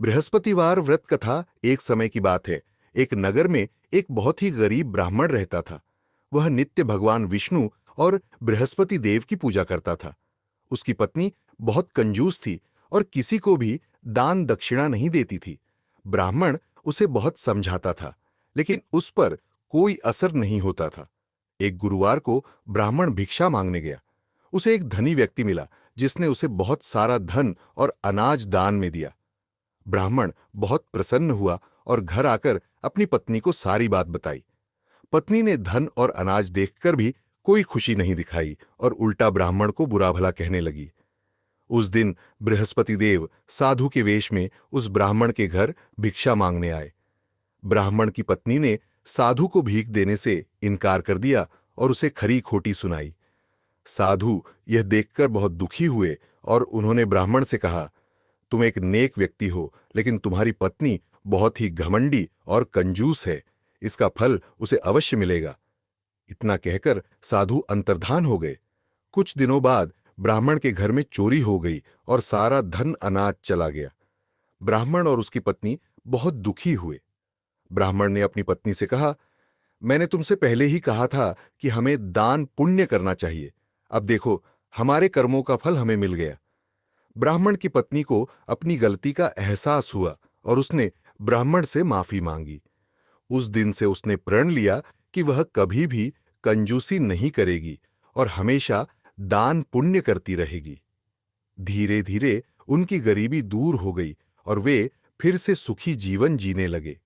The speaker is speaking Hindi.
बृहस्पतिवार व्रत कथा। एक समय की बात है। एक नगर में एक बहुत ही गरीब ब्राह्मण रहता था। वह नित्य भगवान विष्णु और बृहस्पति देव की पूजा करता था। उसकी पत्नी बहुत कंजूस थी और किसी को भी दान दक्षिणा नहीं देती थी। ब्राह्मण उसे बहुत समझाता था, लेकिन उस पर कोई असर नहीं होता था। एक गुरुवार को ब्राह्मण भिक्षा मांगने गया। उसे एक धनी व्यक्ति मिला, जिसने उसे बहुत सारा धन और अनाज दान में दिया। ब्राह्मण बहुत प्रसन्न हुआ और घर आकर अपनी पत्नी को सारी बात बताई। पत्नी ने धन और अनाज देखकर भी कोई खुशी नहीं दिखाई और उल्टा ब्राह्मण को बुरा भला कहने लगी। उस दिन बृहस्पति देव साधु के वेश में उस ब्राह्मण के घर भिक्षा मांगने आए। ब्राह्मण की पत्नी ने साधु को भीख देने से इनकार कर दिया और उसे खरी खोटी सुनाई। साधु यह देखकर बहुत दुखी हुए और उन्होंने ब्राह्मण से कहा, तुम एक नेक व्यक्ति हो, लेकिन तुम्हारी पत्नी बहुत ही घमंडी और कंजूस है। इसका फल उसे अवश्य मिलेगा। इतना कहकर साधु अंतर्धान हो गए। कुछ दिनों बाद ब्राह्मण के घर में चोरी हो गई और सारा धन अनाज चला गया। ब्राह्मण और उसकी पत्नी बहुत दुखी हुए। ब्राह्मण ने अपनी पत्नी से कहा, मैंने तुमसे पहले ही कहा था कि हमें दान पुण्य करना चाहिए। अब देखो, हमारे कर्मों का फल हमें मिल गया। ब्राह्मण की पत्नी को अपनी गलती का एहसास हुआ और उसने ब्राह्मण से माफी मांगी। उस दिन से उसने प्रण लिया कि वह कभी भी कंजूसी नहीं करेगी और हमेशा दान पुण्य करती रहेगी। धीरे धीरे उनकी गरीबी दूर हो गई और वे फिर से सुखी जीवन जीने लगे।